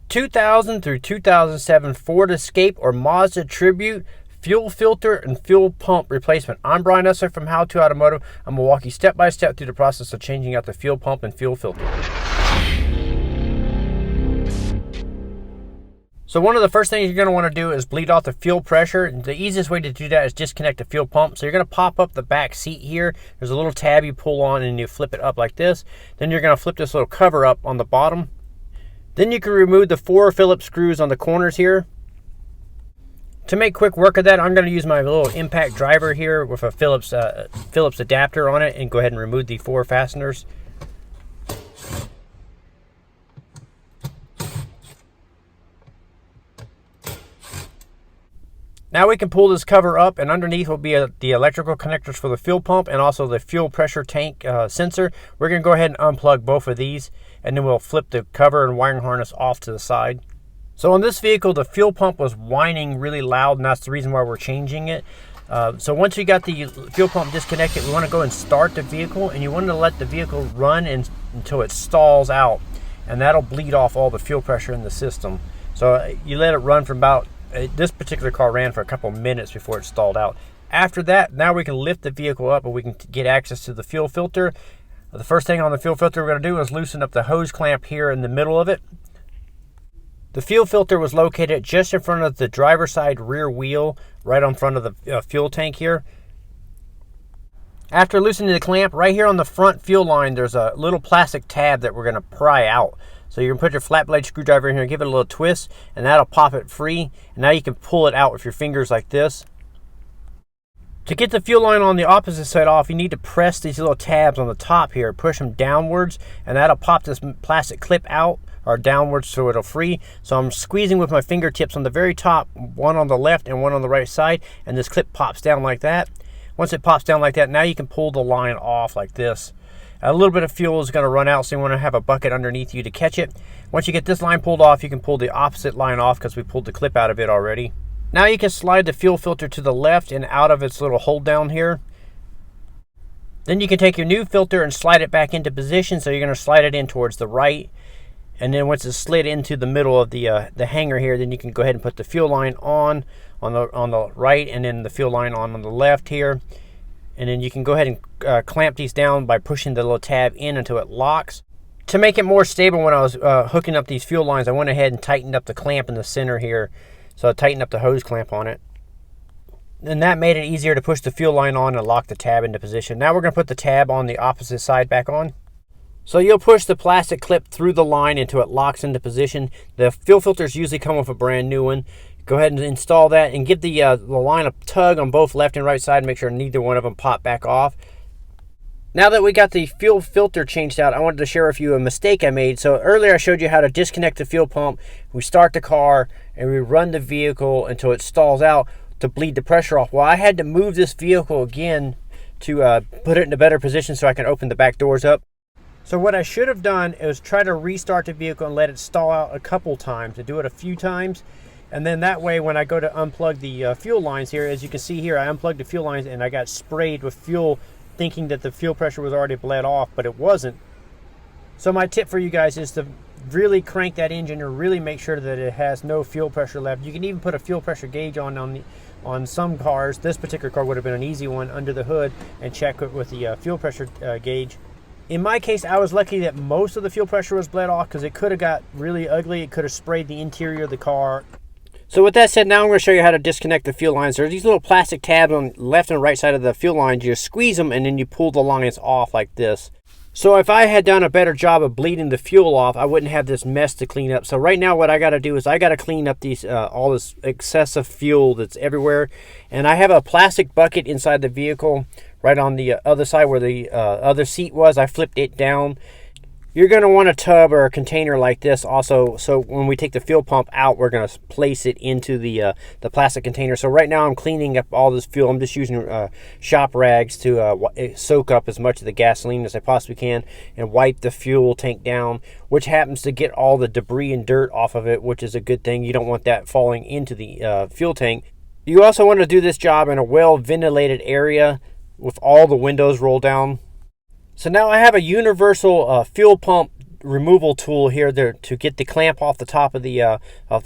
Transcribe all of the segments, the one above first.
2000 through 2007 Ford Escape or Mazda Tribute fuel filter and fuel pump replacement. I'm Brian Essler from How To Automotive. I'm going to walk you step by step through the process of changing out the fuel pump and fuel filter. So one of the first things you're going to want to do is bleed off the fuel pressure. The easiest way to do that is disconnect the fuel pump. So you're going to pop up the back seat here. There's a little tab you pull on and you flip it up like this. Then you're going to flip this little cover up on the bottom. Then you can remove the 4 Phillips screws on the corners here. To make quick work of that, I'm going to use my little impact driver here with a Phillips adapter on it and go ahead and remove the 4 fasteners. Now we can pull this cover up, and underneath will be the electrical connectors for the fuel pump and also the fuel pressure tank sensor. We're going to go ahead and unplug both of these, and then we'll flip the cover and wiring harness off to the side. So on this vehicle, the fuel pump was whining really loud, and that's the reason why we're changing it. So once you got the fuel pump disconnected, we want to go and start the vehicle, and you want to let the vehicle run until it stalls out, and that'll bleed off all the fuel pressure in the system. So you let it run for about, this particular car ran for a couple minutes before it stalled out. After that, now we can lift the vehicle up and we can get access to the fuel filter. The first thing on the fuel filter we're going to do is loosen up the hose clamp here in the middle of it. The fuel filter was located just in front of the driver's side rear wheel, right on front of the fuel tank here. After loosening the clamp, right here on the front fuel line, there's a little plastic tab that we're going to pry out. So you're going to put your flat blade screwdriver in here, give it a little twist, and that'll pop it free. And now you can pull it out with your fingers like this. To get the fuel line on the opposite side off, you need to press these little tabs on the top here, push them downwards, and that'll pop this plastic clip out or downwards so it'll free. So I'm squeezing with my fingertips on the very top, one on the left and one on the right side, and this clip pops down like that. Once it pops down like that, now you can pull the line off like this. A little bit of fuel is going to run out, so you want to have a bucket underneath you to catch it. Once you get this line pulled off, you can pull the opposite line off because we pulled the clip out of it already. Now you can slide the fuel filter to the left and out of its little hold down here. Then you can take your new filter and slide it back into position, so you're going to slide it in towards the right. And then once it's slid into the middle of the hanger here, then you can go ahead and put the fuel line on the right, and then the fuel line on the left here. And then you can go ahead and clamp these down by pushing the little tab in until it locks. To make it more stable, when I was hooking up these fuel lines, I went ahead and tightened up the clamp in the center here. So I tightened up the hose clamp on it. And that made it easier to push the fuel line on and lock the tab into position. Now we're going to put the tab on the opposite side back on. So you'll push the plastic clip through the line until it locks into position. The fuel filters usually come with a brand new one. Go ahead and install that and give the line a tug on both left and right side and make sure neither one of them pop back off. Now that we got the fuel filter changed out, I wanted to share with you a mistake I made. So earlier I showed you how to disconnect the fuel pump. We start the car and we run the vehicle until it stalls out to bleed the pressure off. Well, I had to move this vehicle again to put it in a better position so I can open the back doors up. So what I should have done is try to restart the vehicle and let it stall out a couple times, to do it a few times. And then that way, when I go to unplug the fuel lines here, as you can see here, I unplugged the fuel lines and I got sprayed with fuel thinking that the fuel pressure was already bled off, but it wasn't. So my tip for you guys is to really crank that engine and really make sure that it has no fuel pressure left. You can even put a fuel pressure gauge on some cars. This particular car would have been an easy one under the hood and check it with the fuel pressure gauge. In my case, I was lucky that most of the fuel pressure was bled off because it could have got really ugly. It could have sprayed the interior of the car. So with that said, now I'm going to show you how to disconnect the fuel lines. There's these little plastic tabs on left and right side of the fuel lines. You just squeeze them and then you pull the lines off like this. So if I had done a better job of bleeding the fuel off, I wouldn't have this mess to clean up. So right now what I got to do is I got to clean up these all this excessive fuel that's everywhere. And I have a plastic bucket inside the vehicle right on the other side where the other seat was. I flipped it down. You're going to want a tub or a container like this also, so when we take the fuel pump out, we're going to place it into the plastic container. So right now I'm cleaning up all this fuel. I'm just using shop rags to soak up as much of the gasoline as I possibly can and wipe the fuel tank down, which happens to get all the debris and dirt off of it, which is a good thing. You don't want that falling into the fuel tank. You also want to do this job in a well-ventilated area with all the windows rolled down. So now I have a universal fuel pump removal tool here there to get the clamp off the top of the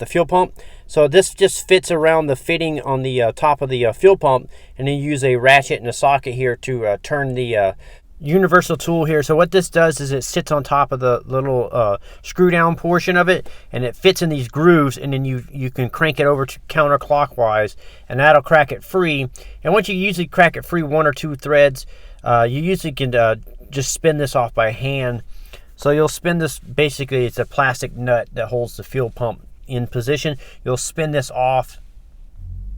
fuel pump. So this just fits around the fitting on the top of the fuel pump, and then you use a ratchet and a socket here to turn the universal tool here. So what this does is it sits on top of the little screw down portion of it, and it fits in these grooves, and then you can crank it over to counterclockwise, and that'll crack it free. And once you usually crack it free 1 or 2 threads, you usually can just spin this off by hand. So you'll spin this, basically it's a plastic nut that holds the fuel pump in position. You'll spin this off.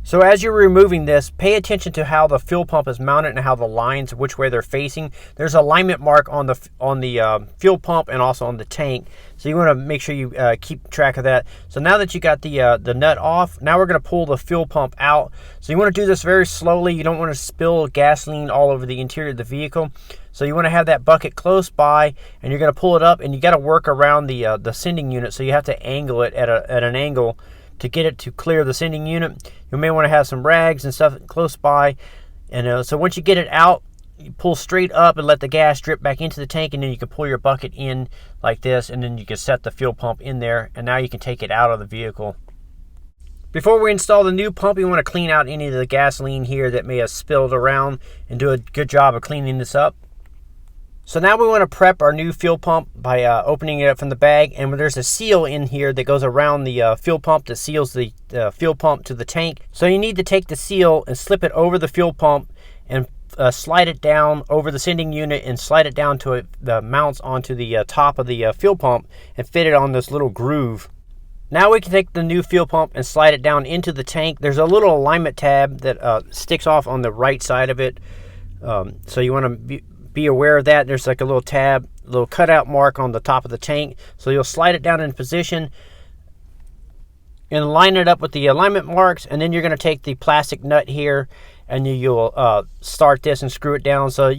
So as you're removing this, pay attention to how the fuel pump is mounted and how the lines, which way they're facing. There's an alignment mark on the fuel pump and also on the tank. So you want to make sure you keep track of that. So now that you got the nut off, now we're going to pull the fuel pump out. So you want to do this very slowly. You don't want to spill gasoline all over the interior of the vehicle. So you want to have that bucket close by, and you're going to pull it up, and you got to work around the sending unit. So you have to angle it at an angle to get it to clear the sending unit. You may want to have some rags and stuff close by. And so once you get it out, you pull straight up and let the gas drip back into the tank, and then you can pull your bucket in like this, and then you can set the fuel pump in there, and now you can take it out of the vehicle. Before we install the new pump, you want to clean out any of the gasoline here that may have spilled around, and do a good job of cleaning this up. So now we want to prep our new fuel pump by opening it up from the bag, and there's a seal in here that goes around the fuel pump that seals the fuel pump to the tank. So you need to take the seal and slip it over the fuel pump and slide it down over the sending unit and slide it down to the mounts onto the top of the fuel pump and fit it on this little groove. Now we can take the new fuel pump and slide it down into the tank. There's a little alignment tab that sticks off on the right side of it. So you want to be aware of that. There's like a little tab, a little cutout mark on the top of the tank. So you'll slide it down in position and line it up with the alignment marks, and then you're going to take the plastic nut here and you'll start this and screw it down. So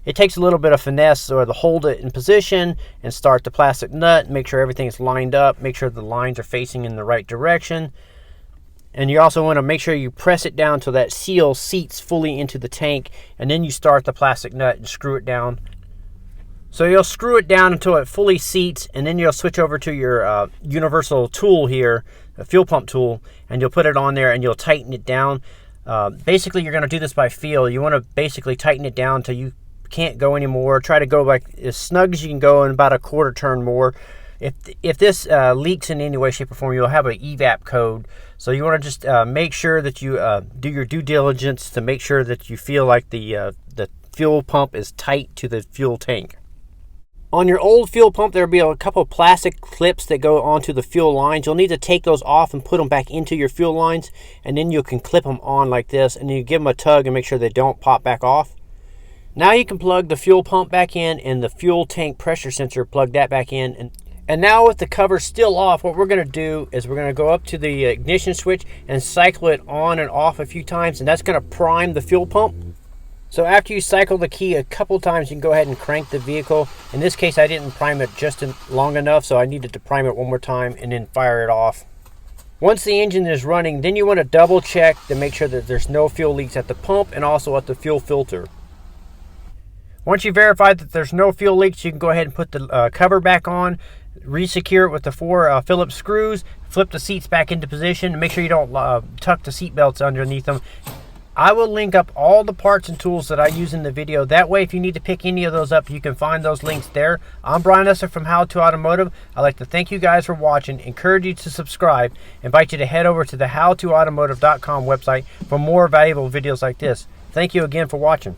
it takes a little bit of finesse or to hold it in position and start the plastic nut, make sure everything's lined up, make sure the lines are facing in the right direction. And you also want to make sure you press it down so that seal seats fully into the tank, and then you start the plastic nut and screw it down. So you'll screw it down until it fully seats, and then you'll switch over to your universal tool here, the fuel pump tool, and you'll put it on there and you'll tighten it down. Basically, you're going to do this by feel. You want to basically tighten it down until you can't go anymore. Try to go like as snug as you can go, and about a quarter turn more. If this leaks in any way, shape, or form, you'll have an evap code. So you want to just make sure that you do your due diligence to make sure that you feel like the fuel pump is tight to the fuel tank. On your old fuel pump, there'll be a couple of plastic clips that go onto the fuel lines. You'll need to take those off and put them back into your fuel lines, and then you can clip them on like this, and you give them a tug and make sure they don't pop back off. Now you can plug the fuel pump back in and the fuel tank pressure sensor, plug that back in. And now with the cover still off, what we're going to do is we're going to go up to the ignition switch and cycle it on and off a few times, and that's going to prime the fuel pump. So after you cycle the key a couple times, you can go ahead and crank the vehicle. In this case, I didn't prime it just long enough, so I needed to prime it one more time and then fire it off. Once the engine is running, then you want to double check to make sure that there's no fuel leaks at the pump and also at the fuel filter. Once you verify that there's no fuel leaks, you can go ahead and put the cover back on, re-secure it with the 4 Phillips screws, flip the seats back into position, and make sure you don't tuck the seat belts underneath them. I will link up all the parts and tools that I use in the video. That way, if you need to pick any of those up, you can find those links there. I'm Brian Esser from How to Automotive. I'd like to thank you guys for watching, encourage you to subscribe, invite you to head over to the howtoautomotive.com website for more valuable videos like this. Thank you again for watching.